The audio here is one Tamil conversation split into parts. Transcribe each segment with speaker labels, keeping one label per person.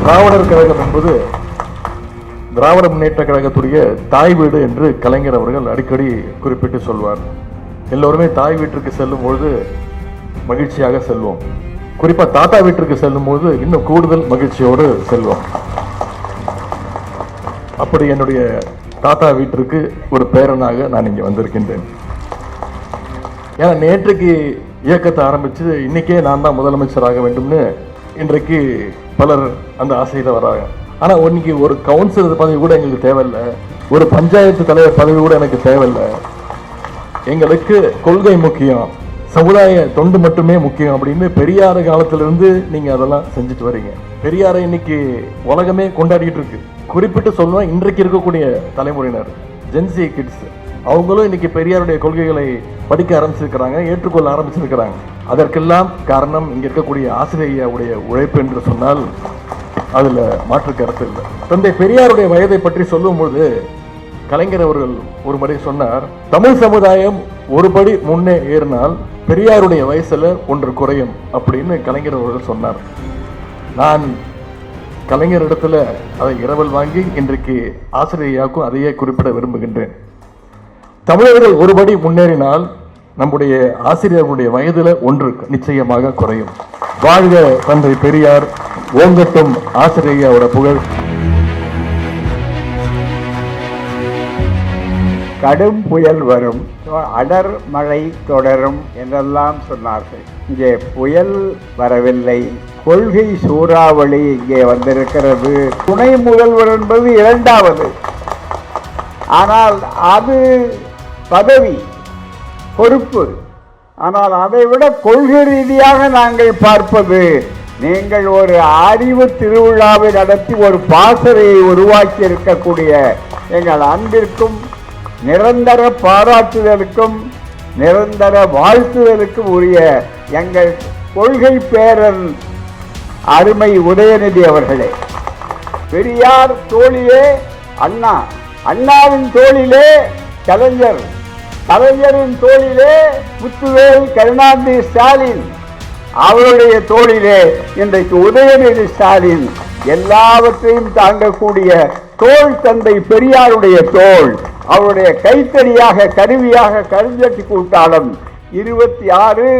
Speaker 1: திராவிடர் கழகம் என்பது திராவிட முன்னேற்ற கழகத்துடைய தாய் வீடு என்று கலைஞர் அவர்கள் அடிக்கடி குறிப்பிட்டு சொல்வார். எல்லோருமே தாய் வீட்டிற்கு செல்லும் பொழுது மகிழ்ச்சியாக செல்வோம். குறிப்பா தாத்தா வீட்டிற்கு செல்லும் போது இன்னும் கூடுதல் மகிழ்ச்சியோடு செல்வோம். அப்படி என்னுடைய தாத்தா வீட்டிற்கு ஒரு பேரனாக நான் இங்க வந்திருக்கின்றேன். ஏன்னா நேற்றுக்கு இயக்கத்தை ஆரம்பிச்சு இன்னைக்கே நான் தான் முதலமைச்சராக வேண்டும்னு இன்றைக்கு பலர் அந்த ஆசையில வராங்க. ஆனா இன்னைக்கு ஒரு கவுன்சிலர் பதவி கூட எங்களுக்கு தேவையில்லை, ஒரு பஞ்சாயத்து தலைவர் பதவி கூட எனக்கு தேவையில்லை. எங்களுக்கு கொள்கை முக்கியம், சமுதாய தொண்டு மட்டுமே முக்கியம் அப்படின்னு பெரியார் காலத்திலிருந்து நீங்க அதெல்லாம் செஞ்சுட்டு வரீங்க. பெரியாரை இன்னைக்கு உலகமே கொண்டாடிட்டு இருக்கு. குறிப்பிட்டு சொல்லுவோம், இன்றைக்கு இருக்கக்கூடிய தலைமுறையினர் ஜென்சி கிட்ஸ் அவங்களும் இன்னைக்கு பெரியாருடைய கொள்கைகளை படிக்க ஆரம்பிச்சிருக்கிறாங்க, ஏற்றுக்கொள்ள ஆரம்பிச்சிருக்கிறாங்க. அதற்கெல்லாம் காரணம் இங்க இருக்கக்கூடிய ஆசிரியருடைய உழைப்பு என்று சொன்னால் அதுல மாற்று கருத்து இல்லை. தந்தை பெரியாருடைய வயதை பற்றி சொல்லும்போது கலைஞர் அவர்கள் ஒரு முறை சொன்னார், தமிழ் சமுதாயம் ஒருபடி முன்னே ஏறினால் பெரியாருடைய வயசுல ஒன்று குறையும் அப்படின்னு கலைஞர் அவர்கள் சொன்னார். நான் கலைஞர் இடத்துல அதை இரவல் வாங்கி இன்றைக்கு ஆசிரியராக்கும் அதையே குறிப்பிட விரும்புகின்றேன். தமிழர்கள் ஒருபடி முன்னேறினால் நம்முடைய ஆசிரியர்களுடைய வயதுல ஒன்று நிச்சயமாக குறையும். வாழ்க தந்தை பெரியார், ஓங்கட்டும் ஆசிரியரோட புகழ்.
Speaker 2: கடும் புயல் வரும், அடர் மழை தொடரும் என்றெல்லாம் சொன்னார்கள். இங்கே புயல் வரவில்லை, கொள்கை சூறாவளி இங்கே வந்திருக்கிறது. துணை முதல்வர் என்பது இரண்டாவது. ஆனால் அது பதவி, பொறுப்பு. ஆனால் அதைவிட கொள்கை ரீதியாக நாங்கள் பார்ப்பது, நீங்கள் ஒரு அறிவு திருவிழாவை நடத்தி ஒரு பாசறையை உருவாக்கி இருக்கக்கூடிய எங்கள் அன்பிற்கும் நிரந்தர பாராட்டுதலுக்கும் நிரந்தர வாழ்த்துதலுக்கும் உரிய எங்கள் கொள்கை பேரன் அருமை உதயநிதி அவர்களே, பெரியார் தோளிலே அண்ணா, அண்ணாவின் தோளிலே கலைஞர், கலைஞரின் தோளிலே முத்துவேல் கருணாநிதி ஸ்டாலின், அவருடைய தோளிலே இன்றைக்கு உதயநிதி ஸ்டாலின். எல்லாவற்றையும் தாங்கக்கூடிய தோள் தந்தை பெரியாருடைய தோள். அவருடைய கைத்தடியாக கருவியாக கருஞ்சட்டி கூட்டாளம் 26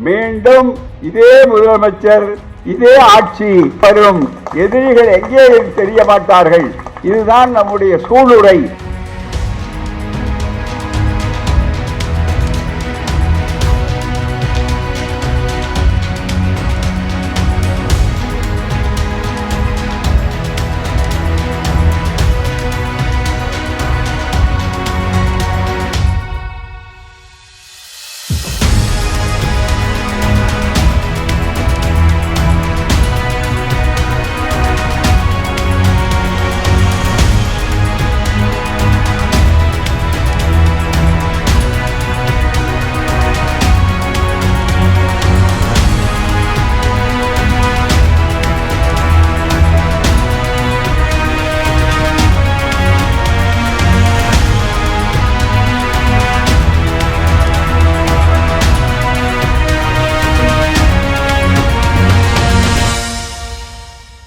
Speaker 2: மீண்டும் இதே முதலமைச்சர், இதே ஆட்சி வரும். எதிரிகள் எங்கே தெரிய மாட்டார்கள். இதுதான் நம்முடைய சூளுரை.